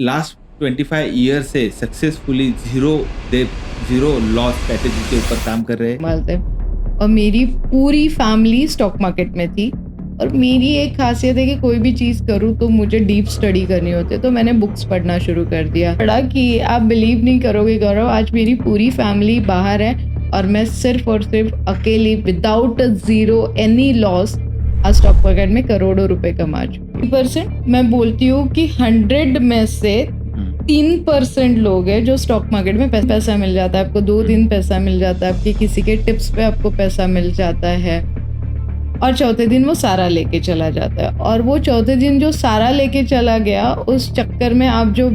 Last 25 year से successfully zero loss strategy के ऊपर काम कर रहे हैं। मालते और मेरी पूरी फैमिली स्टॉक मार्केट में थी और मेरी एक खासियत है कि कोई भी चीज़ करूँ तो मुझे डीप स्टडी करनी होती है, तो मैंने बुक्स पढ़ना शुरू कर दिया। पढ़ा कि आप बिलीव नहीं करोगे गौरव, आज मेरी पूरी फैमिली बाहर है और मैं सिर्फ और सिर्फ अकेली विदाउट जीरो एनी लॉस आज स्टॉक मार्केट में करोड़ों रुपए कमा चुकी। % मैं बोलती हूँ कि 100 में से 3% लोग हैं जो स्टॉक मार्केट में पैसा मिल जाता है, आपको 2 दिन पैसा मिल जाता है, आपके किसी के टिप्स पे आपको पैसा मिल जाता है और चौथे दिन वो सारा लेके चला जाता है। और वो चौथे दिन जो सारा लेके चला गया, उस चक्कर में आप जो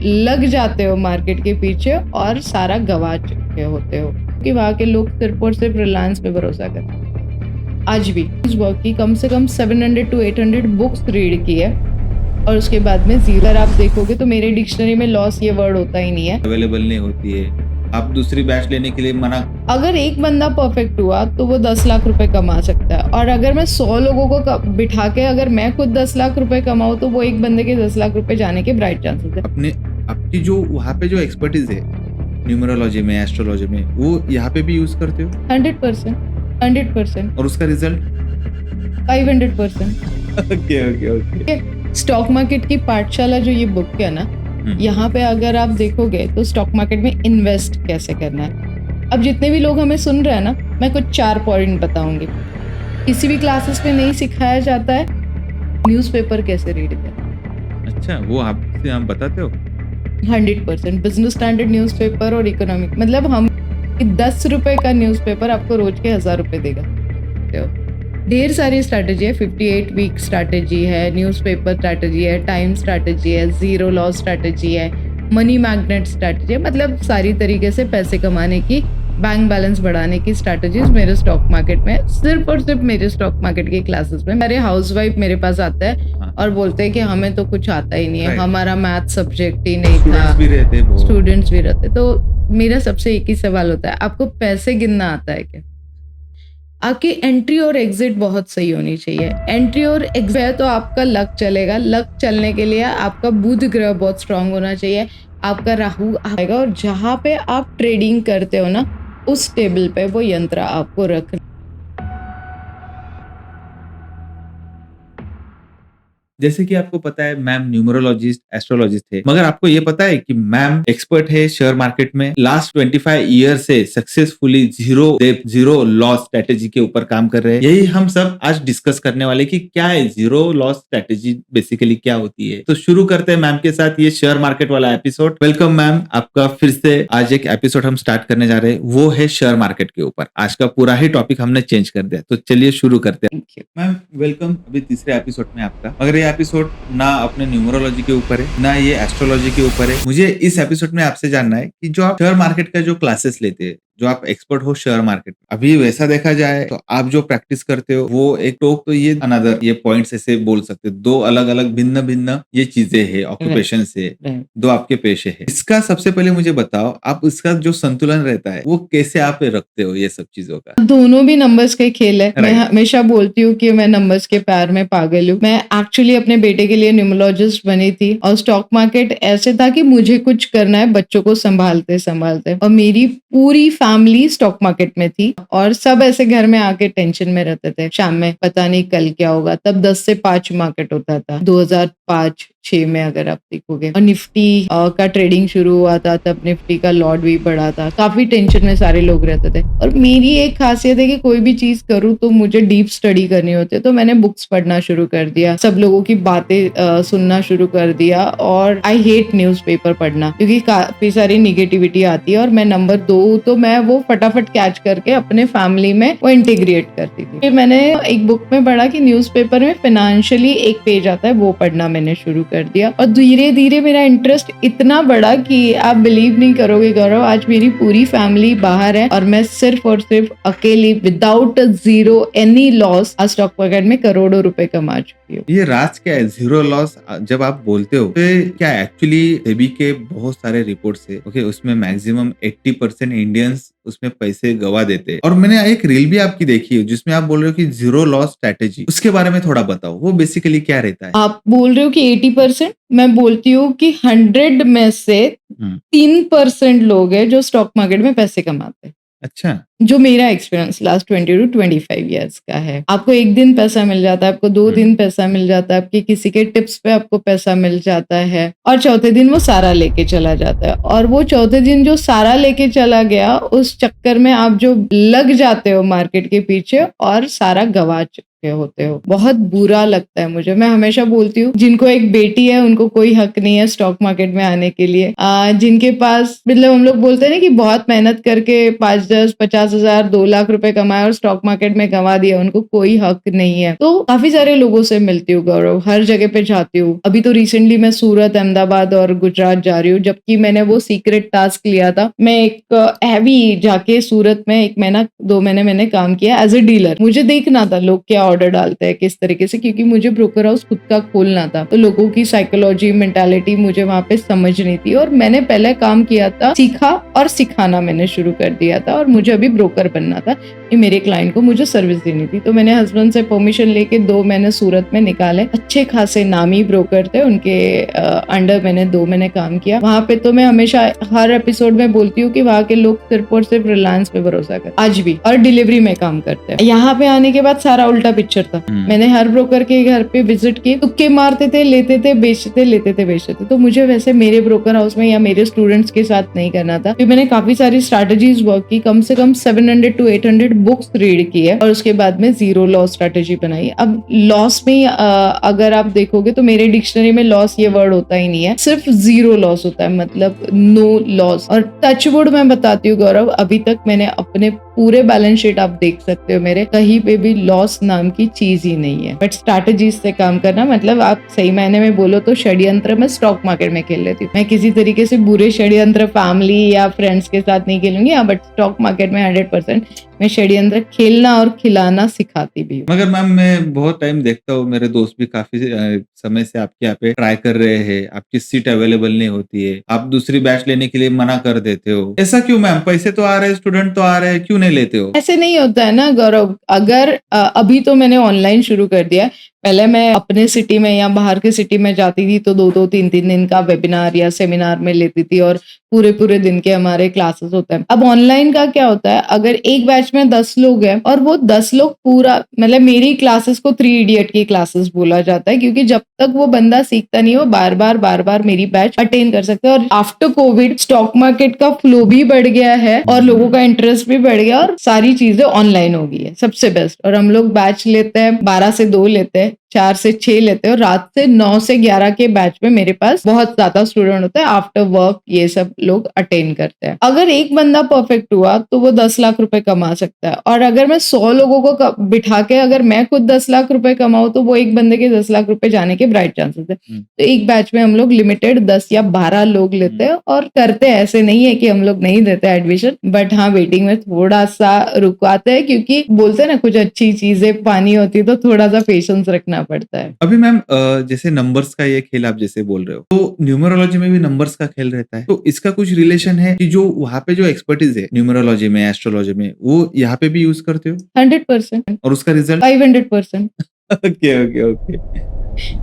लग जाते हो मार्केट के पीछे और सारा गवा चुके होते हो कि वहाँ के लोग सिर्फ और सिर्फ रिलायंस पे भरोसा करते हैं। आज भी इस वर्क की कम से कम 700 to 800 बुक्स रीड की है और उसके बाद में जीरो। अगर आप देखोगे तो मेरे डिक्शनरी में लॉस ये वर्ड होता ही नहीं है, अवेलेबल नहीं होती है। आप दूसरी बैच लेने के लिए मना। अगर एक बंदा परफेक्ट हुआ तो वो 10 लाख रुपए कमा सकता है, और अगर मैं 100 लोगों को बिठा के अगर मैं खुद 10 लाख रुपए कमाऊँ तो वो एक बंदे के 10 लाख रुपए जाने के ब्राइट चांसेस है। अपने आपकी जो वहाँ पे जो एक्सपर्टीज है न्यूमरोलॉजी में, एस्ट्रोलॉजी में, वो यहाँ पे भी यूज करते हो? 100%। और उसका रिजल्ट 500%। ओके। स्टॉक मार्केट की पाठशाला जो ये बुक है ना, यहाँ पे अगर आप देखोगे तो स्टॉक मार्केट में इन्वेस्ट कैसे करना है। अब जितने भी लोग हमें सुन रहे हैं ना, मैं कुछ 4 पॉइंट बताऊंगी। किसी भी क्लासेस में नहीं सिखाया जाता है न्यूज़पेपर कैसे रीड करना। अच्छा, वो आप बताते हो? 100% बिजनेस स्टैंडर्ड न्यूज़पेपर और इकोनॉमिक, मतलब हम 10 रुपए का न्यूज़पेपर आपको रोज के 1000 रुपए देगा। ढेर सारी स्ट्रैटेजी है, 58 वीक स्ट्रैटेजी है, न्यूज़पेपर स्ट्रैटेजी है, टाइम स्ट्रैटेजी है, जीरो लॉस स्ट्रैटेजी है, मनी मैग्नेट स्ट्रैटेजी है, मतलब सारी तरीके से पैसे कमाने की, बैंक बैलेंस बढ़ाने की स्ट्रैटेजीज मेरे स्टॉक मार्केट में, सिर्फ और सिर्फ मेरे स्टॉक मार्केट के क्लासेस में। मेरे हाउसवाइफ मेरे पास आता है और बोलते हैं कि हमें तो कुछ आता ही नहीं है, हमारा मैथ सब्जेक्ट ही नहीं था, स्टूडेंट्स भी रहते। तो मेरा सबसे एक ही सवाल होता है, आपको पैसे गिनना आता है क्या? आपकी एंट्री और एग्जिट बहुत सही होनी चाहिए। एंट्री और एग्जिट है तो आपका लक चलेगा। लक चलने के लिए आपका बुध ग्रह बहुत स्ट्रांग होना चाहिए, आपका राहु आएगा, और जहाँ पे आप ट्रेडिंग करते हो ना, उस टेबल पे वो यंत्र आपको रखना। जैसे कि आपको पता है मैम न्यूमरोलॉजिस्ट, एस्ट्रोलॉजिस्ट है, मगर आपको ये पता है कि मैम एक्सपर्ट है शेयर मार्केट में। लास्ट 25 ईयर से सक्सेसफुली जीरो लॉस स्ट्रेटेजी के ऊपर काम कर रहे हैं। यही हम सब आज डिस्कस करने वाले कि क्या है जीरो लॉस स्ट्रेटेजी, बेसिकली क्या होती है। तो शुरू करते हैं मैम के साथ ये शेयर मार्केट वाला एपिसोड। वेलकम मैम, आपका फिर से आज एक एपिसोड हम स्टार्ट करने जा रहे हैं, वो है शेयर मार्केट के ऊपर। आज का पूरा ही टॉपिक हमने चेंज कर दिया, तो चलिए शुरू करते हैं। मैम वेलकम, अभी तीसरे एपिसोड में आपका। मगर ये एपिसोड ना अपने न्यूमरोलॉजी के ऊपर है, ना ये एस्ट्रोलॉजी के ऊपर है। मुझे इस एपिसोड में आपसे जानना है कि जो आप शेयर मार्केट का जो क्लासेस लेते हैं, जो आप एक्सपर्ट हो शेयर मार्केट, अभी वैसा देखा जाए तो आप जो प्रैक्टिस करते हो वो एक टोक, तो ये अनदर, ये पॉइंट्स ऐसे बोल सकते हो, 2 अलग अलग भिन्न भिन्न ये चीजें है, ऑक्यूपेशन से 2 आपके पेशे है। इसका सबसे पहले मुझे बताओ, आप इसका जो संतुलन रहता है वो कैसे आप रखते हो ये सब चीजों का? दोनों भी नंबर्स के खेल है। मैं हमेशा बोलती हूँ कि मैं नंबर्स के प्यार में पागल हूँ। मैं एक्चुअली अपने बेटे के लिए न्यूमरोलॉजिस्ट बनी थी और स्टॉक मार्केट ऐसे था कि मुझे कुछ करना है बच्चों को संभालते संभालते, और मेरी पूरी फैमिली स्टॉक मार्केट में थी और सब ऐसे घर में आके टेंशन में रहते थे, शाम में पता नहीं कल क्या होगा। तब 10 से 5 मार्केट होता था 2005-6 में, अगर आप देखोगे, और निफ्टी का ट्रेडिंग शुरू हुआ था, तब निफ्टी का लॉट भी बढ़ा था। काफी टेंशन में सारे लोग रहते थे और मेरी एक खासियत है कि कोई भी चीज करूँ तो मुझे डीप स्टडी करनी होती है, तो मैंने बुक्स पढ़ना शुरू कर दिया, सब लोगों की बातें सुनना शुरू कर दिया। और आई हेट न्यूज़पेपर पढ़ना क्योंकि काफी सारी निगेटिविटी आती है, और मैं नंबर 2 तो मैं वो फटाफट कैच करके अपने फैमिली में वो इंटीग्रेट करती थी। फिर मैंने एक बुक में पढ़ा कि न्यूज़पेपर में फाइनेंशियली एक पेज आता है, वो पढ़ना मैंने शुरू कर दिया, और धीरे धीरे मेरा इंटरेस्ट इतना बढ़ा कि आप बिलीव नहीं करोगे गौरव, आज मेरी पूरी फैमिली बाहर है और मैं सिर्फ और सिर्फ अकेली विदाउट जीरो एनी लॉस आज स्टॉक मार्केट में करोड़ों रुपए कमा चुकी हूँ। ये राज क्या है जीरो लॉस जब आप बोलते हो, तो क्या एक्चुअली सेबी के बहुत सारे रिपोर्ट्स है, ओके, उसमें मैक्सिमम 80% इंडियंस उसमें पैसे गवा देते हैं। और मैंने एक रील भी आपकी देखी है जिसमें आप बोल रहे हो कि जीरो लॉस स्ट्रैटेजी, उसके बारे में थोड़ा बताओ, वो बेसिकली क्या रहता है? आप बोल रहे हो कि 90%, मैं बोलती हूँ कि 100 में से 3% लोग हैं जो स्टॉक मार्केट में पैसे कमाते हैं। अच्छा। जो मेरा एक्सपीरियंस लास्ट 20 to 25 ईयर्स का है। आपको एक दिन पैसा मिल जाता है, आपको 2 दिन पैसा मिल जाता है, आपके किसी के टिप्स पे आपको पैसा मिल जाता है, और चौथे दिन वो सारा लेके चला जाता है। और वो चौथे दिन जो सारा लेके चला गया, उस चक्कर में आप जो लग जाते हो मार्केट के पीछे और सारा गवा चुके होते हो। बहुत बुरा लगता है मुझे। मैं हमेशा बोलती हूँ, जिनको एक बेटी है उनको कोई हक नहीं है स्टॉक मार्केट में आने के लिए। जिनके पास, मतलब हम लोग बोलते हैं ना कि बहुत मेहनत करके 5, 10, 50,000, 2 लाख रुपए कमाए और स्टॉक मार्केट में गंवा दिया, उनको कोई हक नहीं है। तो काफी सारे लोगों से मिलती हूँ गौरव, हर जगह पे जाती हूँ। अभी तो रिसेंटली मैं सूरत, अहमदाबाद और गुजरात जा रही हूँ, जबकि मैंने वो सीक्रेट टास्क लिया था। मैं एक हैवी जाके सूरत में 1 महीना 2 महीने मैंने काम किया एज ए डीलर। मुझे देखना था लोग क्या ऑर्डर डालते हैं किस तरीके से, क्योंकि मुझे ब्रोकर हाउस खुद का खोलना था। तो लोगों की साइकोलॉजी, मेंटालिटी मुझे वहां पे समझनी थी, और मैंने पहले काम किया था, सीखा और सिखाना मैंने शुरू कर दिया था। और मुझे अभी ब्रोकर बनना था कि मेरे क्लाइंट को मुझे सर्विस देनी थी। तो मैंने हस्बैंड से परमिशन लेके 2 महीने सूरत में निकाले। अच्छे खासे नामी ब्रोकर थे, उनके अंडर मैंने 2 महीने काम किया। वहां पे तो मैं हमेशा हर एपिसोड में बोलती हूँ कि वहां के लोग सिर्फ और सिर्फ रिलायंस पे भरोसा करते आज भी, और डिलीवरी में काम करते हैं। यहाँ पे आने के बाद सारा उल्टा पिक्चर था। मैंने हर ब्रोकर के घर पे विजिट की, तुक्के मारते थे, लेते थे, बेचते, लेते थे, बेचते थे। तो मुझे वैसे मेरे ब्रोकर हाउस में या मेरे स्टूडेंट्स के साथ नहीं करना था। फिर मैंने काफी सारी स्ट्रैटेजीज वर्क की, कम से कम 700 to 800 बुक्स रीड की है, और उसके बाद में जीरो लॉस स्ट्रैटेजी बनाई। अब लॉस में अगर आप देखोगे तो मेरे डिक्शनरी में लॉस ये वर्ड होता ही नहीं है, सिर्फ जीरो लॉस होता है, मतलब नो लॉस। और टचवुड मैं बताती हूँ गौरव, अभी तक मैंने अपने पूरे बैलेंस शीट आप देख सकते हो मेरे, कहीं पे भी लॉस नाम की चीज ही नहीं है। बट स्ट्रैटेजीज से काम करना, मतलब आप सही मायने में बोलो तो षड्यंत्र में स्टॉक मार्केट में खेल लेती हूँ। मैं किसी तरीके से बुरे षड्यंत्र फैमिली या फ्रेंड्स के साथ नहीं खेलूंगी, बट स्टॉक मार्केट में 100% मैं षड्यंत्र खेलना और खिलाना सिखाती भी हूँ। मगर मैम, मैं बहुत टाइम देखता हूँ, मेरे दोस्त भी काफी समय से आपके यहाँ पे ट्राई कर रहे हैं, आपकी सीट अवेलेबल नहीं होती है, आप दूसरी बैच लेने के लिए मना कर देते हो। ऐसा क्यों मैम? पैसे तो आ रहे हैं, स्टूडेंट तो आ रहे हैं, क्यों नहीं लेते हो? ऐसे नहीं होता है ना गौरव। अगर अभी तो मैंने ऑनलाइन शुरू कर दिया है। पहले मैं अपने सिटी में या बाहर के सिटी में जाती थी तो 2-2, 3-3 दिन का वेबिनार या सेमिनार में लेती थी, और पूरे दिन के हमारे क्लासेस होते हैं। अब ऑनलाइन का क्या होता है, अगर एक बैच में 10 लोग हैं और वो 10 लोग पूरा, मतलब मेरी क्लासेस को 3 इडियट की क्लासेस बोला जाता है, क्योंकि जब तक वो बंदा सीखता नहीं, वो बार बार मेरी बैच अटेंड कर सकता है। और आफ्टर कोविड स्टॉक मार्केट का फ्लो भी बढ़ गया है और लोगों का इंटरेस्ट भी बढ़ गया, और सारी चीजें ऑनलाइन हो गई है, सबसे बेस्ट। और हम लोग बैच लेते हैं, 12 से 2 लेते हैं, 4 से 6 लेते हैं, और रात से 9 से 11 के बैच में मेरे पास बहुत ज्यादा स्टूडेंट होते हैं। आफ्टर वर्क ये सब लोग अटेंड करते हैं। अगर एक बंदा परफेक्ट हुआ तो वो 10 लाख रुपए कमा सकता है, और अगर मैं 100 लोगों को बिठा के अगर मैं खुद 10 लाख रुपए कमाऊं तो वो एक बंदे के 10 लाख रुपए जाने के ब्राइट चांसेस है। तो एक बैच में हम लोग लिमिटेड 10 या 12 लोग लेते हैं, और करते हैं, ऐसे नहीं है कि हम लोग नहीं देते एडमिशन, बट हाँ वेटिंग में थोड़ा सा रुकवाते हैं, क्योंकि बोलते हैं ना कुछ अच्छी चीजें पानी होती है तो थोड़ा सा पेशेंस रखना पड़ता है। अभी मैम, जैसे नंबर्स का ये खेल आप जैसे बोल रहे हो, तो न्यूमरोलॉजी में भी नंबर्स का खेल रहता है, तो इसका कुछ रिलेशन है कि जो वहाँ पे जो एक्सपर्टीज है न्यूमरोलॉजी में, एस्ट्रोलॉजी में, वो यहाँ पे भी यूज करते हो? 100%। और उसका रिजल्ट? 500%। ओके।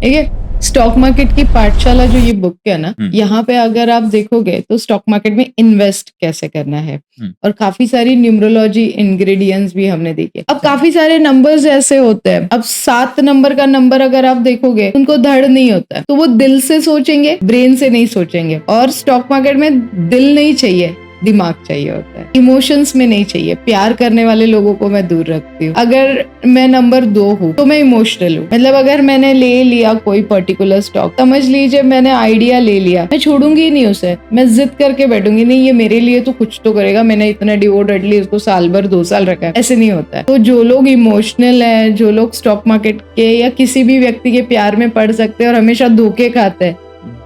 ठीक है। स्टॉक मार्केट की पाठशाला जो ये बुक है ना, यहाँ पे अगर आप देखोगे तो स्टॉक मार्केट में इन्वेस्ट कैसे करना है, और काफी सारी न्यूमरोलॉजी इंग्रेडिएंट्स भी हमने देखे। अब काफी सारे नंबर्स ऐसे होते हैं, अब 7 नंबर का नंबर अगर आप देखोगे उनको धड़ नहीं होता है, तो वो दिल से सोचेंगे, ब्रेन से नहीं सोचेंगे। और स्टॉक मार्केट में दिल नहीं चाहिए, दिमाग चाहिए होता है, इमोशंस में नहीं चाहिए। प्यार करने वाले लोगों को मैं दूर रखती हूँ। अगर मैं नंबर 2 हूँ तो मैं इमोशनल हूँ, मतलब अगर मैंने ले लिया कोई पर्टिकुलर स्टॉक, समझ लीजिए मैंने आइडिया ले लिया, मैं छोड़ूंगी नहीं उसे, मैं जिद करके बैठूंगी, नहीं ये मेरे लिए तो कुछ तो करेगा, मैंने इतना डिवोटेडली उसको साल भर 2 साल रखा है, ऐसे नहीं होता है। तो जो लोग इमोशनल है, जो लोग स्टॉक मार्केट के या किसी भी व्यक्ति के प्यार में पड़ सकते हैं और हमेशा धोखे खाते हैं,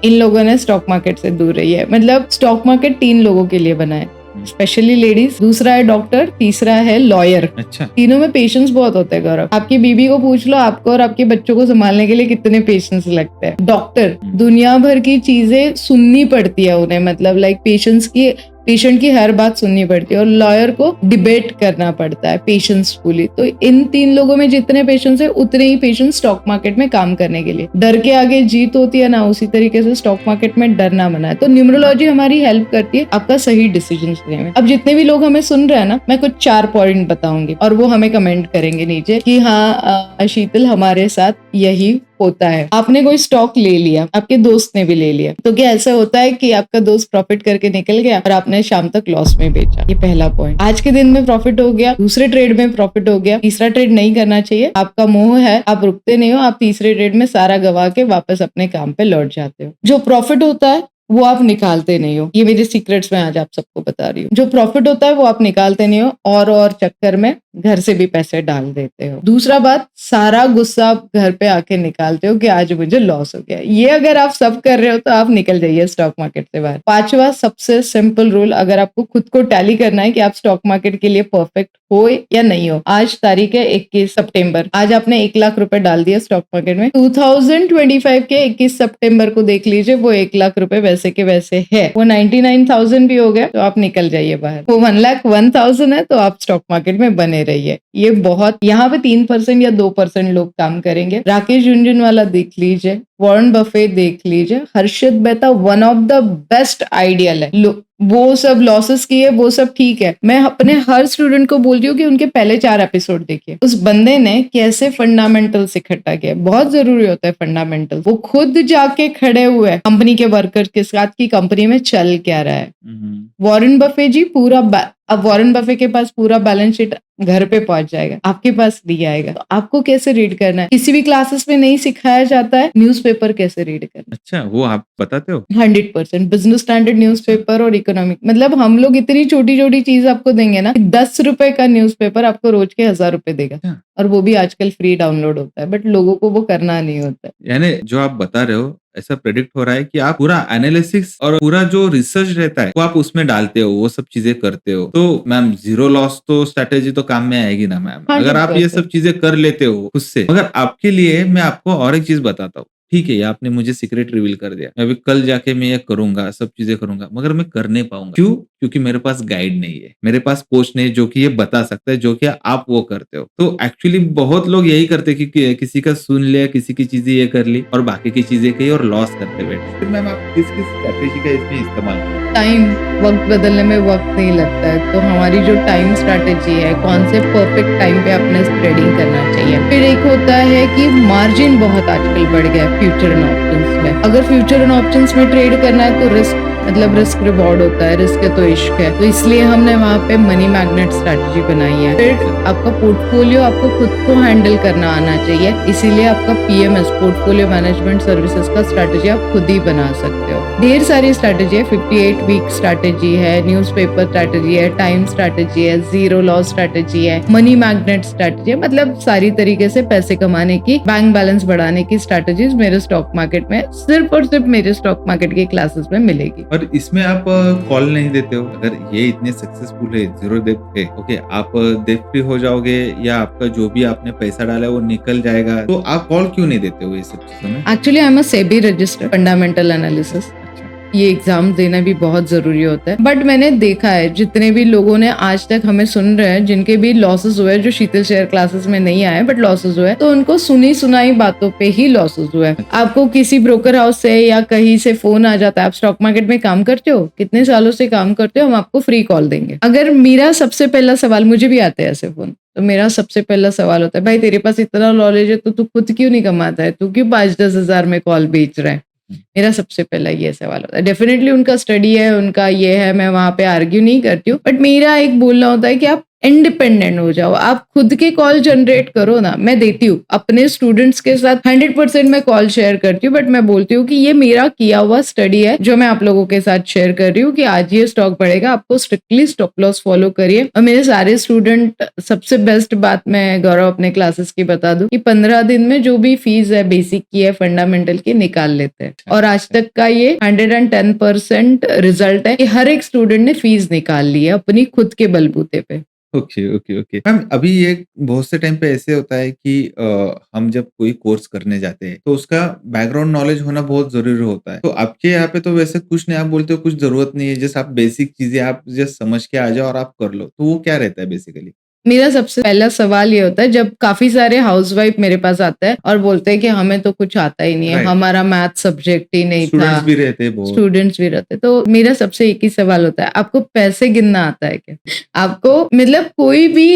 इन लोगों ने स्टॉक मार्केट से दूर रही है। मतलब स्टॉक मार्केट 3 लोगों के लिए बना है, स्पेशली लेडीज, दूसरा है डॉक्टर, तीसरा है लॉयर। अच्छा। तीनों में पेशेंस बहुत होता है गौरव। आपकी बीबी को पूछ लो आपको और आपके बच्चों को संभालने के लिए कितने पेशेंस लगते हैं। डॉक्टर दुनिया भर की चीजें सुननी पड़ती है उन्हें, मतलब लाइक पेशेंस की पेशेंट की हर बात सुननी पड़ती है और लॉयर को डिबेट करना पड़ता है पेशेंसफुली। तो इन 3 लोगों में जितने पेशेंट्स है उतने ही पेशेंट स्टॉक मार्केट में काम करने के लिए। डर के आगे जीत होती है ना, उसी तरीके से स्टॉक मार्केट में डरना मना है। तो न्यूमरोलॉजी हमारी हेल्प करती है आपका सही डिसीजन लेने में। अब जितने भी लोग हमें सुन रहे हैं ना, मैं कुछ 4 पॉइंट बताऊंगी और वो हमें कमेंट करेंगे नीचे कि हाँ शीतल हमारे साथ यही होता है। आपने कोई स्टॉक ले लिया, आपके दोस्त ने भी ले लिया, तो क्या ऐसा होता है कि आपका दोस्त प्रॉफिट करके निकल गया और आपने शाम तक लॉस में बेचा? ये पहला पॉइंट। आज के दिन में प्रॉफिट हो गया, दूसरे ट्रेड में प्रॉफिट हो गया, तीसरा ट्रेड नहीं करना चाहिए। आपका मोह है, आप रुकते नहीं हो, आप तीसरे ट्रेड में सारा गवा के वापस अपने काम पे लौट जाते हो। जो प्रॉफिट होता है वो आप निकालते नहीं हो। ये मेरे सीक्रेट्स मैं आज आप सबको बता रही हूँ। जो प्रॉफिट होता है वो आप निकालते नहीं हो और चक्कर में घर से भी पैसे डाल देते हो। दूसरा बात, सारा गुस्सा आप घर पे आके निकालते हो कि आज मुझे लॉस हो गया। ये अगर आप सब कर रहे हो तो आप निकल जाइए स्टॉक मार्केट से बाहर। 5वां सबसे सिंपल रूल, अगर आपको खुद को टैली करना है कि आप स्टॉक मार्केट के लिए परफेक्ट हो या नहीं हो। आज तारीख है 21 सितंबर। आज आपने 1 लाख रुपए डाल दिया स्टॉक मार्केट में। 2025 के 21 सितंबर को देख लीजिए, वो 1 लाख रुपए वैसे के वैसे है। वो 99,000 भी हो गया तो आप निकल जाइए बाहर। वो 1,01,000 है तो आप स्टॉक मार्केट में बने रहिए। ये बहुत, यहाँ पे 3% या 2% लोग काम करेंगे। राकेश झुनझुनवाला देख लीजिए, वॉरेन बफे देख लीजिए, Harshit Mehta one of the best ideal है। वो सब लॉसेस किए, वो सब ठीक है। मैं अपने हर स्टूडेंट को बोलती हूँ कि उनके पहले 4 एपिसोड देखिए। उस बंदे ने कैसे फंडामेंटल्स इकट्ठा किया। बहुत जरूरी होता है फंडामेंटल। वो खुद जाके खड़े हुए कंपनी के वर्कर्स के साथ की कंपनी में चल क्या रहा है। वॉरेन बफे जी अब वॉरेन बफे के पास पूरा बैलेंस शीट घर पे पहुंच जाएगा, आपके पास नहीं आएगा। तो आपको कैसे रीड करना है, किसी भी क्लासेस में नहीं सिखाया जाता है। न्यूज़पेपर कैसे रीड करना है। अच्छा, वो आप बताते हो? 100% बिजनेस स्टैंडर्ड न्यूज़पेपर और इकोनॉमिक, मतलब हम लोग इतनी छोटी छोटी चीज आपको देंगे ना। 10 रुपए का न्यूज़पेपर आपको रोज के 1000 रुपए देगा और वो भी आजकल फ्री डाउनलोड होता है, बट लोगों को वो करना नहीं होता है। यानी जो आप बता रहे हो, ऐसा प्रेडिक्ट हो रहा है कि आप पूरा एनालिसिस और पूरा जो रिसर्च रहता है वो आप उसमें डालते हो, वो सब चीजें करते हो। तो मैम जीरो लॉस तो स्ट्रेटेजी तो काम में आएगी ना मैम, अगर आप ये सब चीजें कर लेते हो खुद से। मगर आपके लिए मैं आपको और एक चीज बताता हूँ। ठीक है, ये आपने मुझे सीक्रेट रिवील कर दिया। अभी कल जाके मैं ये करूंगा, सब चीजें करूंगा, मगर मैं कर नहीं पाऊंगा। क्यों? क्योंकि मेरे पास गाइड नहीं है, मेरे पास कोच नहीं है जो कि ये बता सकता है जो कि आप वो करते हो। तो एक्चुअली बहुत लोग यही करते हैं कि किसी का सुन लिया, किसी की चीजें ये कर ली और बाकी की चीजें कही और लॉस करते बैठे। फिर मैम आप किस स्ट्रैटेजी का इसमें इस्तेमाल करते हो? टाइम, वक्त बदलने में वक्त नहीं लगता है। तो हमारी जो टाइम स्ट्रैटेजी है, कौन से परफेक्ट टाइम पे अपने ट्रेडिंग करना चाहिए। फिर एक होता है कि मार्जिन बहुत आजकल बढ़ गया है फ्यूचर एंड ऑप्शंस में। अगर फ्यूचर एंड ऑप्शंस में ट्रेड करना है तो रिस्क, मतलब रिस्क रिवॉर्ड होता है। रिस्क है तो इश्क है, तो इसलिए हमने वहाँ पे मनी मैग्नेट स्ट्रैटेजी बनाई है। फिर आपका पोर्टफोलियो आपको खुद को हैंडल करना आना चाहिए, इसीलिए आपका पीएमएस पोर्टफोलियो मैनेजमेंट सर्विसेज का स्ट्रैटेजी आप खुद ही बना सकते हो। ढेर सारी स्ट्रैटेजी है, 58 वीक स्ट्रैटेजी है, न्यूज़पेपर स्ट्रैटेजी है, टाइम स्ट्रैटेजी है, जीरो लॉस स्ट्रैटेजी है, मनी मैग्नेट स्ट्रैटेजी है। मतलब सारी तरीके से पैसे कमाने की, बैंक बैलेंस बढ़ाने की स्ट्रैटेजीज मेरे स्टॉक मार्केट में सिर्फ और सिर्फ मेरे स्टॉक मार्केट की क्लासेस में मिलेगी। और इसमें आप कॉल नहीं देते हो? अगर ये इतने सक्सेसफुल है, जीरो डेब्ट है, ओके, आप डेब्ट फ्री हो जाओगे या आपका जो भी आपने पैसा डाला है वो निकल जाएगा, तो आप कॉल क्यों नहीं देते हो ये सब चीजों में? Actually I am a SEBI registered fundamental analysis. ये एग्जाम देना भी बहुत जरूरी होता है। बट मैंने देखा है जितने भी लोगों ने आज तक हमें सुन रहे हैं, जिनके भी लॉसेस हुए, जो शीतल शेयर क्लासेस में नहीं आए बट लॉसेस हुए, तो उनको सुनी सुनाई बातों पे ही लॉसेस हुए। आपको किसी ब्रोकर हाउस से या कहीं से फोन आ जाता है, आप स्टॉक मार्केट में काम करते हो, कितने सालों से काम करते हो, हम आपको फ्री कॉल देंगे। अगर मेरा सबसे पहला सवाल, मुझे भी आते हैं ऐसे फोन, तो मेरा सबसे पहला सवाल होता है, भाई तेरे पास इतना नॉलेज है तो तू खुद क्यों नहीं कमाता है, तू क्यों 5-10 हजार में कॉल बेच रहा है। मेरा सबसे पहला ये सवाल होता है। डेफिनेटली उनका स्टडी है, उनका ये है, मैं वहां पे आर्ग्यू नहीं करती हूँ, बट मेरा एक बोलना होता है कि आप इंडिपेंडेंट हो जाओ, आप खुद के कॉल जनरेट करो ना। मैं देती हूँ अपने स्टूडेंट्स के साथ 100% मैं कॉल शेयर करती हूँ, बट मैं बोलती हूँ कि ये मेरा किया हुआ स्टडी है जो मैं आप लोगों के साथ शेयर कर रही हूँ कि आज ये स्टॉक बढ़ेगा, आपको स्ट्रिक्टली स्टॉप लॉस फॉलो करिए। और मेरे सारे स्टूडेंट, सबसे बेस्ट बात मैं गौरव अपने क्लासेस की बता दूं कि 15 दिन में जो भी फीस है, बेसिक की है, फंडामेंटल की, निकाल लेते हैं। और आज तक का ये 110% रिजल्ट है कि हर एक स्टूडेंट ने फीस निकाल ली है अपनी खुद के बलबूते पे। Okay, okay, okay. मैम अभी एक बहुत से टाइम पे ऐसे होता है कि हम जब कोई कोर्स करने जाते हैं, तो उसका बैकग्राउंड नॉलेज होना बहुत ज़रूरी होता है। तो आपके यहाँ पे तो वैसे कुछ नहीं, आप बोलते हो कुछ ज़रूरत नहीं है, जस्ट आप बेसिक चीज़ें आप जस्ट समझ के आ जाओ और आप कर लो। तो वो क्या रहता है बेसिकली? मेरा सबसे पहला सवाल ये होता है जब काफ़ी सारे हाउसवाइफ मेरे पास आते हैं और बोलते हैं कि हमें तो कुछ आता ही नहीं है, राइट। हमारा मैथ सब्जेक्ट ही नहीं स्टूडेंट्स था। भी रहते हैं बहुत। स्टूडेंट्स भी रहते हैं। तो मेरा सबसे एक ही सवाल होता है, आपको पैसे गिनना आता है क्या? आपको मतलब कोई भी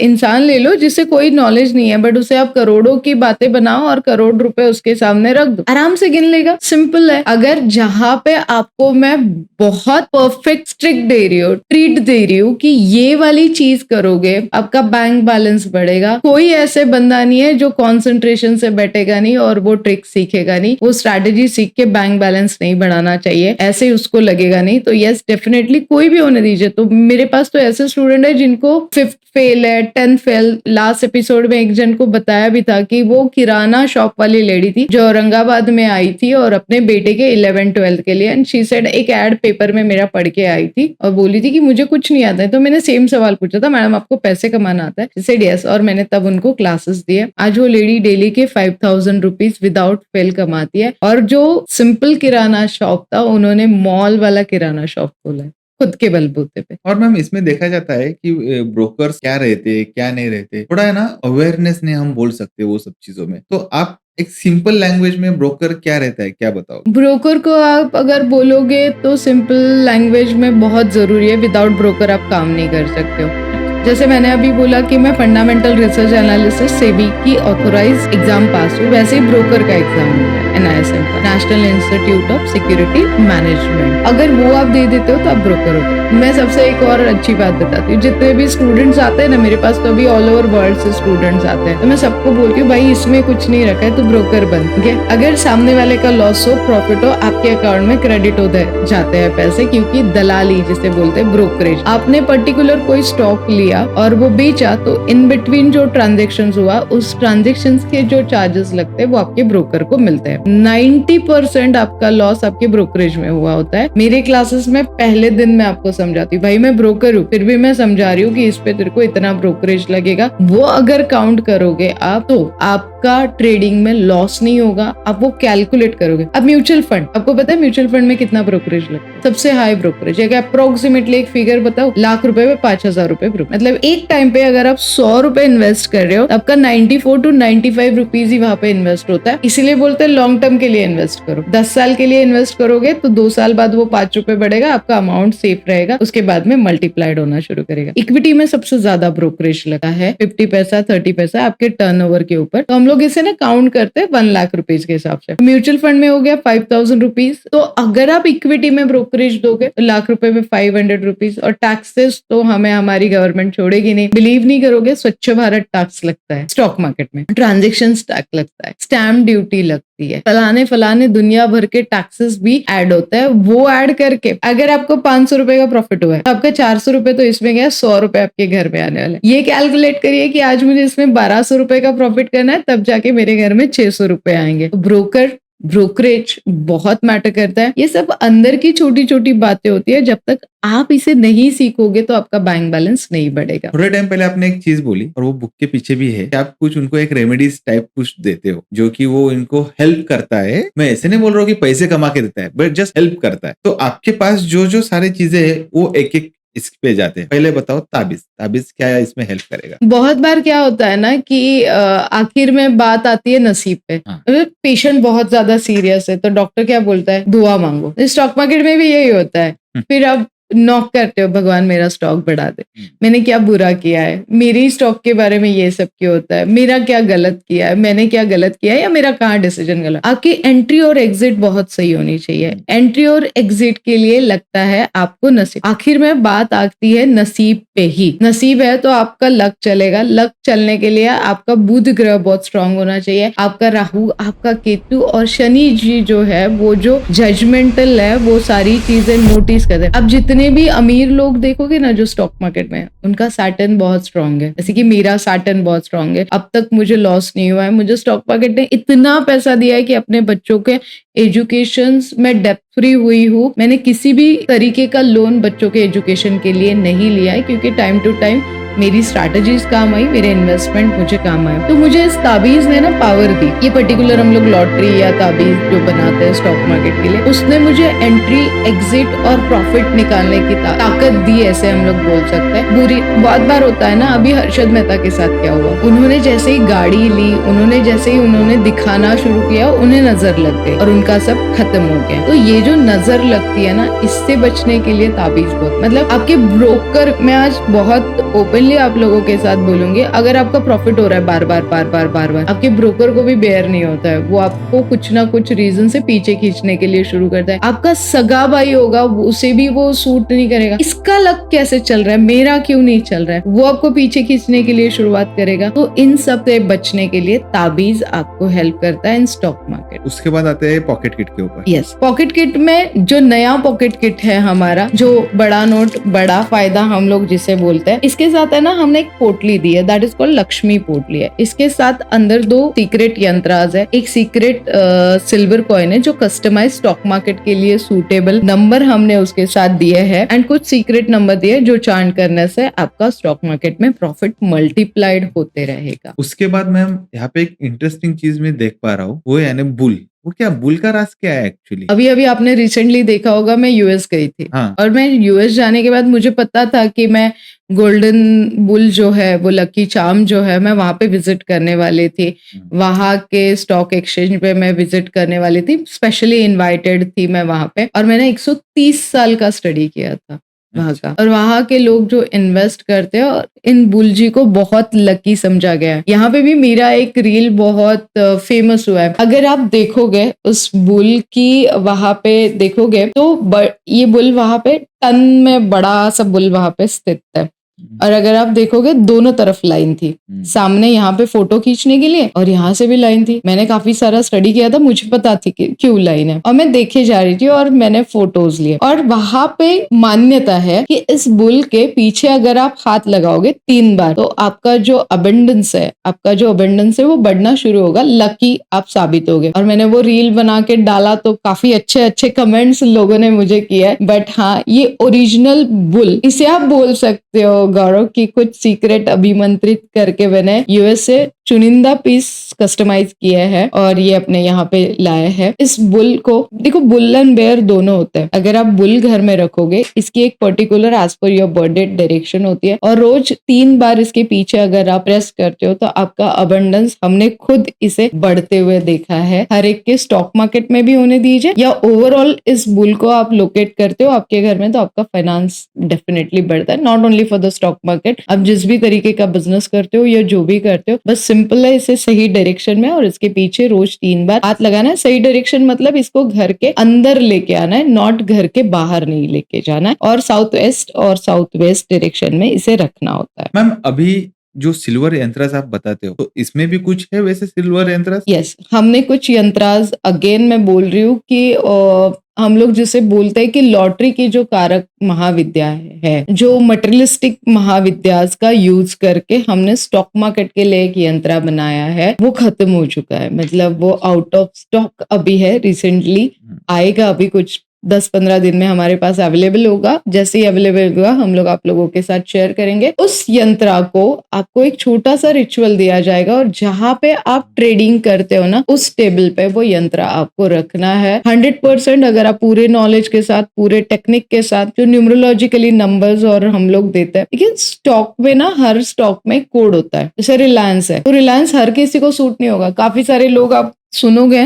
इंसान ले लो जिसे कोई नॉलेज नहीं है बट उसे आप करोड़ों की बातें बनाओ और करोड़ रुपए उसके सामने रख दो, आराम से गिन लेगा। सिंपल है। अगर जहाँ पे आपको मैं बहुत परफेक्ट ट्रिक दे रही हूँ, ट्रीट दे रही हूँ कि ये वाली चीज करोगे आपका बैंक बैलेंस बढ़ेगा, कोई ऐसे बंदा नहीं है जो कॉन्सेंट्रेशन से बैठेगा नहीं और वो ट्रिक सीखेगा नहीं, वो स्ट्रैटेजी सीख के बैंक बैलेंस नहीं बढ़ाना चाहिए, ऐसे ही उसको लगेगा नहीं। तो यस डेफिनेटली कोई भी होने दीजिए। तो मेरे पास तो ऐसे स्टूडेंट है जिनको 5th फेल है, 10th फेल। लास्ट एपिसोड में एक जन को बताया भी था कि वो किराना शॉप वाली लेडी थी जो औरंगाबाद में आई थी और अपने बेटे के 11th 12th के लिए, एंड शी सेड, एक एड पेपर में मेरा पढ़ के आई थी और बोली थी कि मुझे कुछ नहीं आता है। तो मैंने सेम सवाल पूछा था, मैडम आपको पैसे कमाना आता है? शी सेड यस, और मैंने तब उनको क्लासेस दिए। आज वो लेडी डेली के 5,000 रुपीज विदाउट फेल कमाती है और जो सिंपल किराना शॉप था उन्होंने मॉल वाला किराना शॉप खोला है खुद के बलबूते पे। और मैम इसमें देखा जाता है कि ब्रोकर्स क्या रहते हैं, क्या नहीं रहते, थोड़ा है ना अवेयरनेस नहीं हम बोल सकते वो सब चीज़ों में। तो आप एक सिंपल लैंग्वेज में ब्रोकर क्या रहता है, क्या बताओगे? ब्रोकर को आप अगर बोलोगे तो सिंपल लैंग्वेज में बहुत जरूरी है, विदाउट ब्रोकर आप काम नहीं कर सकते हो। जैसे मैंने अभी बोला कि मैं फंडामेंटल रिसर्च एनालिसिस सेबी की ऑथोराइज एग्जाम पास हूँ, वैसे ही ब्रोकर का एग्जाम होता है NISM का, national institute of security management. अगर वो आप दे देते हो तो आप ब्रोकर हो। मैं सबसे एक और अच्छी बात बताती हूँ, जितने भी स्टूडेंट्स आते हैं ना मेरे पास, तो अभी ऑल ओवर वर्ल्ड से स्टूडेंट्स आते हैं, तो मैं सबको बोलती हूँ भाई इसमें कुछ नहीं रखा है तो ब्रोकर बन, ठीक है? अगर सामने वाले का लॉस हो, प्रॉफिट हो, आपके अकाउंट में क्रेडिट हो जाते हैं पैसे, क्योंकि दलाली जिसे बोलते हैं ब्रोकरेज। आपने पर्टिकुलर कोई स्टॉक लिया और वो बेचा तो इन बिटवीन जो ट्रांजेक्शंस हुआ उस ट्रांजेक्शंस के जो चार्जेस लगते हैं वो आपके ब्रोकर को मिलते हैं। 90% आपका लॉस आपके ब्रोकरेज में हुआ होता है। मेरे क्लासेस में पहले दिन मैं आपको समझाती हूँ, भाई मैं ब्रोकर हूँ फिर भी मैं समझा रही हूँ कि इस पे तेरे को इतना ब्रोकरेज लगेगा, वो अगर काउंट करोगे आप तो आपका ट्रेडिंग में लॉस नहीं होगा। आप वो कैलकुलेट करोगे। अब म्यूचुअल फंड, आपको पता है म्यूचुअल फंड में कितना ब्रोकरेज लगता है? सबसे हाई ब्रोकरेज है। अप्रोक्सीमेटली एक फिगर बताओ, लाख रुपए में 5,000 रुपए ब्रोकर। मतलब एक टाइम पे अगर आप 100 रुपए इन्वेस्ट कर रहे हो, आपका 94 to 95 रुपीज ही वहां पे इन्वेस्ट होता है। इसीलिए बोलते हैं लॉन्ग टर्म के लिए इन्वेस्ट करो। 10 साल के लिए इन्वेस्ट करोगे तो 2 साल बाद वो 5 रुपए बढ़ेगा, आपका अमाउंट सेफ रहेगा, उसके बाद में मल्टीप्लाइड होना शुरू करेगा। इक्विटी में सबसे ज्यादा ब्रोकरेज लगा है, 50 पैसा 30 पैसा आपके टर्नओवर के ऊपर। तो हम लोग इसे ना काउंट करते हैं 1 लाख रुपीज के हिसाब से। म्यूचुअल फंड में हो गया 5,000 रुपीज। तो अगर आप इक्विटी में ब्रोकरेज दोगे तो लाख रुपए में 500 रुपीज, और टैक्सेस तो हमें हमारी गवर्नमेंट छोड़ेगी नहीं। बिलीव नहीं करोगे, स्वच्छ भारत टैक्स लगता है स्टॉक मार्केट में, ट्रांजेक्शन टैक्स लगता है, स्टैम्प ड्यूटी लगती है, फलाने दुनिया भर के टैक्सेस भी ऐड होता है। वो ऐड करके अगर आपको 500 रुपए का प्रॉफिट हुआ है तो आपका 400 रुपए तो इसमें गया, 100 रुपए आपके घर में आने वाले। ये कैलकुलेट करिए कि आज मुझे इसमें 1200 रुपए का प्रॉफिट करना है, तब जाके मेरे घर में 600 रुपए आएंगे। ब्रोकरेज बहुत मैटर करता है। ये सब अंदर की छोटी छोटी बातें होती है, जब तक आप इसे नहीं सीखोगे तो आपका बैंक बैलेंस नहीं बढ़ेगा। थोड़े टाइम पहले आपने एक चीज बोली और वो बुक के पीछे भी है कि आप कुछ उनको एक रेमेडीज टाइप कुछ देते हो जो कि वो इनको हेल्प करता है। मैं ऐसे नहीं बोल रहा हूँ कि पैसे कमा के देता है, बट जस्ट हेल्प करता है। तो आपके पास जो जो सारी चीजें है वो एक एक इस पे जाते हैं। पहले बताओ ताबीज क्या इसमें हेल्प करेगा? बहुत बार क्या होता है ना कि आखिर में बात आती है नसीब पे। पेशेंट बहुत ज्यादा सीरियस है तो डॉक्टर क्या बोलता है, दुआ मांगो। स्टॉक मार्केट में भी यही होता है। फिर आप नॉक करते हो, भगवान मेरा स्टॉक बढ़ा दे, मैंने क्या बुरा किया है, मेरी स्टॉक के बारे में ये सब क्यों होता है, मेरा क्या गलत किया है, मैंने क्या गलत किया है, या मेरा कहाँ डिसीजन गलत। आपकी एंट्री और एग्जिट बहुत सही होनी चाहिए। एंट्री और एग्जिट के लिए लगता है आपको नसीब। आखिर में बात आती है नसीब पे ही। नसीब है तो आपका लक चलेगा। लक चलने के लिए आपका बुध ग्रह बहुत स्ट्रांग होना चाहिए, आपका राहु, आपका केतु और शनि जी जो है वो जो जजमेंटल है वो सारी चीजें नोटिस करते हैं। अब जितने भी अमीर लोग देखोगे ना जो स्टॉक मार्केट में, उनका सैटर्न बहुत स्ट्रांग है। जैसे कि मेरा सैटर्न बहुत स्ट्रांग है, अब तक मुझे लॉस नहीं हुआ है। मुझे स्टॉक मार्केट ने इतना पैसा दिया है कि अपने बच्चों के एजुकेशन में डेप्थ फ्री हुई हूँ। मैंने किसी भी तरीके का लोन बच्चों के एजुकेशन के लिए नहीं लिया है, क्योंकि टाइम टू टाइम मेरी स्ट्रैटेजीज काम आई, मेरे इन्वेस्टमेंट मुझे काम आए। तो मुझे इस ताबीज ने ना पावर दी। ये पर्टिकुलर हम लोग लॉटरी या ताबीज जो बनाते हैं स्टॉक मार्केट के लिए, उसने मुझे एंट्री, एग्जिट और प्रॉफिट निकालने की ताकत दी, ऐसे हम लोग बोल सकते हैं। बुरी बहुत बार होता है ना, अभी हर्षद मेहता के साथ क्या हुआ, उन्होंने जैसे ही गाड़ी ली, उन्होंने जैसे ही उन्होंने दिखाना शुरू किया, उन्हें नजर लग गई और उनका सब खत्म हो गया। तो ये जो नजर लगती है ना, इससे बचने के लिए ताबीज बहुत, मतलब आपके ब्रोकर, मैं आज बहुत ओपनली आप लोगों के साथ बोलूंगी, अगर आपका प्रॉफिट हो रहा है बार बार, आपके ब्रोकर को भी बेयर नहीं होता है, वो आपको कुछ ना कुछ रीजन से पीछे खींचने के लिए शुरू करता है। आपका सगा भाई होगा, उसे भी वो सूट नहीं करेगा, इसका लक कैसे चल रहा है, मेरा क्यों नहीं चल रहा है, वो आपको पीछे खींचने के लिए शुरुआत करेगा। तो इन सब से बचने के लिए ताबीज आपको हेल्प करता है इन स्टॉक मार्केट। उसके बाद आते हैं पॉकेट किट के ऊपर। यस, पॉकेट किट में जो नया पॉकेट किट है हमारा, जो बड़ा नोट बड़ा फायदा हम लोग जिसे बोलते हैं, इसके साथ है ना हमने एक पोटली दी है, दैट इज कॉल्ड लक्ष्मी पोटली है। इसके साथ अंदर 2 सीक्रेट यंत्राज है, एक सीक्रेट सिल्वर कॉइन है जो कस्टमाइज स्टॉक मार्केट के लिए सूटेबल नंबर हमने उसके साथ दिए हैं, एंड कुछ सीक्रेट नंबर दिए जो चांट करने से आपका स्टॉक मार्केट में प्रॉफिट मल्टीप्लाइड होते रहेगा। उसके बाद मैम यहाँ पे एक इंटरेस्टिंग चीज मैं देख पा रहा हूँ, वो यानी बुल। वो क्या बुल का राज क्या है एक्चुअली? अभी आपने रिसेंटली देखा होगा, मैं यूएस गई थी। हाँ। और मैं यूएस जाने के बाद मुझे पता था कि मैं गोल्डन बुल जो है, वो लकी चार्म जो है, मैं वहां पे विजिट करने वाली थी। वहां के स्टॉक एक्सचेंज पे मैं विजिट करने वाली थी, स्पेशली इनवाइटेड थी मैं वहां पे, और मैंने 130 साल का स्टडी किया था वहां का। और वहां के लोग जो इन्वेस्ट करते हैं, और इन बुल जी को बहुत लकी समझा गया है। यहाँ पे भी मेरा एक रील बहुत फेमस हुआ है। अगर आप देखोगे उस बुल की, वहां पे देखोगे तो ये बुल वहां पे टन में बड़ा सा बुल वहां पे स्थित है। और अगर आप देखोगे दोनों तरफ लाइन थी, सामने यहाँ पे फोटो खींचने के लिए, और यहाँ से भी लाइन थी। मैंने काफी सारा स्टडी किया था, मुझे पता थी कि क्यों लाइन है, और मैं देखे जा रही थी और मैंने फोटोज लिए। और वहां पे मान्यता है कि इस बुल के पीछे अगर आप हाथ लगाओगे 3 बार, तो आपका जो अबंडेंस है वो बढ़ना शुरू होगा, लकी आप साबित होगे। और मैंने वो रील बना के डाला तो काफी अच्छे अच्छे कमेंट्स लोगों ने मुझे किया। बट हाँ, ये ओरिजिनल बुल, इसे आप बोल सकते हो गौरव की कुछ सीक्रेट अभिमंत्रित करके मैंने यूएस से चुनिंदा पीस कस्टमाइज किया है और ये अपने यहाँ पे लाए हैं। इस बुल को देखो, बुल एंड बेयर दोनों होते हैं। अगर आप बुल घर में रखोगे, इसकी एक पर्टिकुलर एज पर योर बर्थडे डायरेक्शन होती है, और रोज 3 बार इसके पीछे अगर आप प्रेस करते हो तो आपका अबंडेंस, हमने खुद इसे बढ़ते हुए देखा है। हर एक के स्टॉक मार्केट में भी होने दीजिए, या ओवरऑल इस बुल को आप लोकेट करते हो आपके घर में, तो आपका फाइनेंस डेफिनेटली बढ़ता है। Not only for the stock market, आप जिस भी तरीके का बिजनेस करते हो या जो भी करते हो, बस सिंपल है, इसे सही डायरेक्शन में और इसके पीछे रोज 3 बार हाथ लगाना है। सही डायरेक्शन मतलब इसको घर के अंदर लेके आना है, नॉट घर के बाहर नहीं लेके जाना है, और साउथ ईस्ट और साउथ वेस्ट डायरेक्शन में इसे रखना होता है। मैम, अभी जो सिल्वर यंत्रास आप बताते हो, तो इसमें भी कुछ है वैसे सिल्वर यंत्रास? यस, हमने कुछ यंत्रास, अगेन मैं बोल रही हूँ कि हम लोग जिसे बोलते हैं कि लॉटरी की जो कारक महाविद्या है, जो मटेरियलिस्टिक महाविद्यास का यूज करके हमने स्टॉक मार्केट के लिए एक यंत्र बनाया है, वो खत्म हो चुका है। मतलब वो आउट ऑफ स्टॉक अभी है, रिसेंटली आएगा, अभी कुछ 10-15 दिन में हमारे पास अवेलेबल होगा। जैसे ही अवेलेबल होगा हम लोग आप लोगों के साथ शेयर करेंगे। उस यंत्र को आपको एक छोटा सा रिचुअल दिया जाएगा, और जहां पे आप ट्रेडिंग करते हो ना, उस टेबल पे वो यंत्र आपको रखना है। 100% अगर आप पूरे नॉलेज के साथ, पूरे टेक्निक के साथ, जो न्यूमरोलॉजिकली नंबर्स और हम लोग देते हैं। लेकिन स्टॉक में ना, हर स्टॉक में कोड होता है। जैसे रिलायंस है, तो रिलायंस हर किसी को सूट नहीं होगा। काफी सारे लोग आप सुनोगे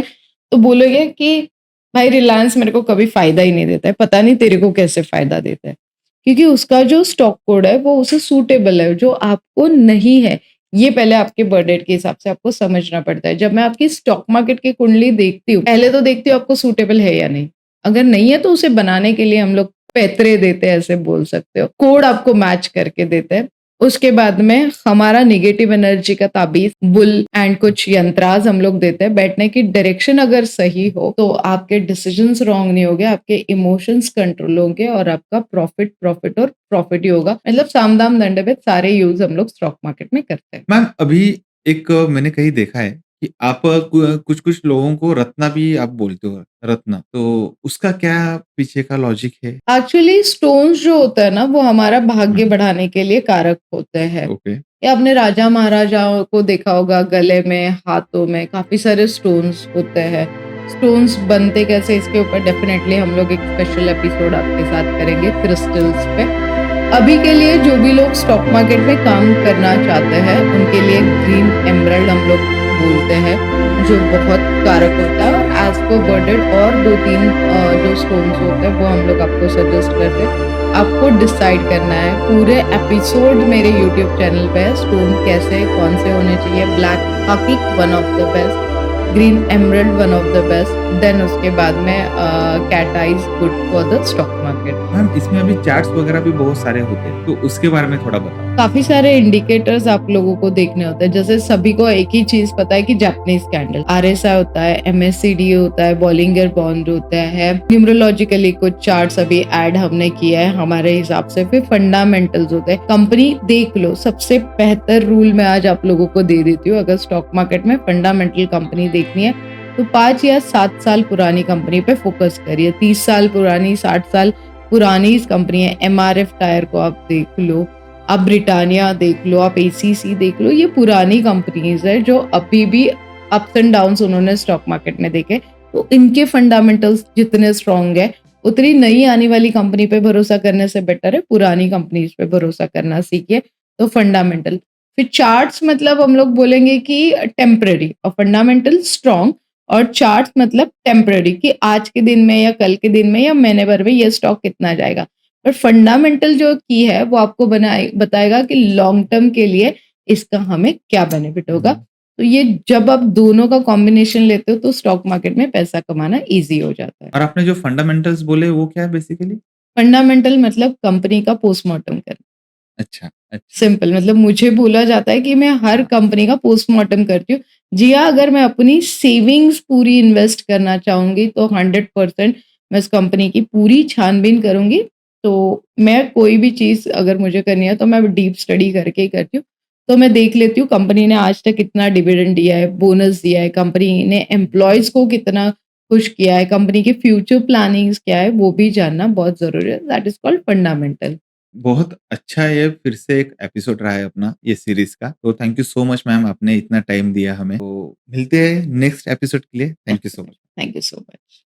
तो बोलोगे कि भाई रिलायंस मेरे को कभी फायदा ही नहीं देता है, पता नहीं तेरे को कैसे फायदा देता है, क्योंकि उसका जो स्टॉक कोड है वो उसे सूटेबल है, जो आपको नहीं है। ये पहले आपके बर्थ डेट के हिसाब से आपको समझना पड़ता है। जब मैं आपकी स्टॉक मार्केट की कुंडली देखती हूँ, पहले तो देखती हूँ आपको सूटेबल है या नहीं। अगर नहीं है तो उसे बनाने के लिए हम लोग पैतरे देते हैं, ऐसे बोल सकते हो, कोड आपको मैच करके देते हैं। उसके बाद में हमारा नेगेटिव एनर्जी का ताबीज, बुल एंड कुछ यंत्राज हम लोग देते हैं। बैठने की डायरेक्शन अगर सही हो तो आपके डिसीजंस रॉन्ग नहीं होंगे, आपके इमोशंस कंट्रोल होंगे, और आपका प्रॉफिट ही होगा। मतलब साम दाम दंड भेद सारे यूज हम लोग स्टॉक मार्केट में करते हैं। मैम, अभी एक मैंने कहीं देखा है कि आप कुछ-कुछ लोगों को रत्ना भी आप बोलते हो, रत्ना, तो उसका क्या पीछे का लॉजिक है? एक्चुअली स्टोन्स जो होता है ना, वो हमारा भाग्य हुँ, बढ़ाने के लिए कारक होते हैं। ओके, या आपने राजा महाराजाओं को देखा होगा, गले में, हाथों में काफ़ी सारे स्टोन्स होते हैं। स्टोन्स बनते कैसे, इसके ऊपर डेफ़िनेटली हम लोग एक स्पेशल एपिसोड आपके साथ करेंगे क्रिस्टल्स पे। अभी के लिए जो भी लोग स्टॉक मार्केट में काम करना चाहते हैं, उनके लिए ग्रीन एमराल्ड हम लोग बोलते हैं, जो बहुत कारक होता है। और एज़ पर बजट और 2-3 जो स्टोन्स होते हैं, वो हम लोग आपको सजेस्ट करते हैं। आपको डिसाइड करना है, पूरे एपिसोड मेरे यूट्यूब चैनल पे है, स्टोन कैसे, कौन से होने चाहिए, ब्लैक हकीक one of the best, green emerald one of the best, then उसके बाद में cat eyes good for the stock market. Ma'am इसमें अभी चार्ट्स वगैरह भी बहुत सारे होते हैं, तो उसके बारे में थोड़ा बताओ? काफ़ी सारे इंडिकेटर्स आप लोगों को देखने होते हैं। जैसे सभी को एक ही चीज़ पता है कि जापानीज़ कैंडल, आरएसआई होता है, एमएससीडी होता है, बॉलिंगर बॉन्ड होता है। न्यूमरोलॉजिकली कुछ चार्ट्स अभी ऐड हमने किया है हमारे हिसाब से। फिर फंडामेंटल्स होते हैं। कंपनी देख लो, सबसे बेहतर रूल मैं आज आप लोगों को दे देती हूँ। अगर स्टॉक मार्केट में फंडामेंटल कंपनी देखनी है, तो 5 या 7 साल पुरानी कंपनी पे फोकस करिए। 30 साल पुरानी, 60 साल पुरानी कंपनी है। एमआरएफ टायर को आप देख लो, आप ब्रिटानिया देख लो, आप एसीसी देख लो, ये पुरानी कंपनीज है जो अभी भी अप्स एंड डाउन्स उन्होंने स्टॉक मार्केट में देखे। तो इनके फंडामेंटल्स जितने स्ट्रांग है, उतनी नई आने वाली कंपनी पे भरोसा करने से बेटर है पुरानी कंपनीज पे भरोसा करना सीखिए। तो फंडामेंटल, फिर चार्ट्स मतलब हम लोग बोलेंगे कि टेम्पररी, और फंडामेंटल स्ट्रांग, और चार्ट्स मतलब टेम्पररी कि आज के दिन में या कल के दिन में या महीने भर में ये स्टॉक कितना जाएगा। पर फंडामेंटल जो की है वो आपको बताएगा कि लॉन्ग टर्म के लिए इसका हमें क्या बेनिफिट होगा। तो ये जब आप दोनों का कॉम्बिनेशन लेते हो, तो स्टॉक मार्केट में पैसा कमाना ईज़ी हो जाता है। और आपने जो फंडामेंटल्स बोले वो क्या है बेसिकली? फंडामेंटल मतलब कंपनी का पोस्टमार्टम करना। अच्छा, अच्छा। सिंपल मतलब मुझे बोला जाता है कि मैं हर हाँ, कंपनी का पोस्टमार्टम करती हूँ। जी हाँ, अगर मैं अपनी सेविंग्स पूरी इन्वेस्ट करना चाहूँगी, तो 100% मैं इस कंपनी की पूरी छानबीन करूँगी। तो मैं कोई भी चीज़ अगर मुझे करनी है, तो मैं डीप स्टडी करके ही करती हूँ। तो मैं देख लेती हूँ कंपनी ने आज तक कितना डिविडेंड दिया है, बोनस दिया है, कंपनी ने एम्प्लॉइज़ को कितना खुश किया है, कंपनी की फ्यूचर प्लानिंग्स क्या है, वो भी जानना बहुत ज़रूरी है। That is called fundamental. बहुत अच्छा ये फिर से एक एपिसोड रहा है अपना ये सीरीज़ का। तो thank you so much ma'am, आपने इतना टाइम दिया हमें। तो मिलते हैं नेक्स्ट एपिसोड के लिए। Thank you so much. Thank you so much.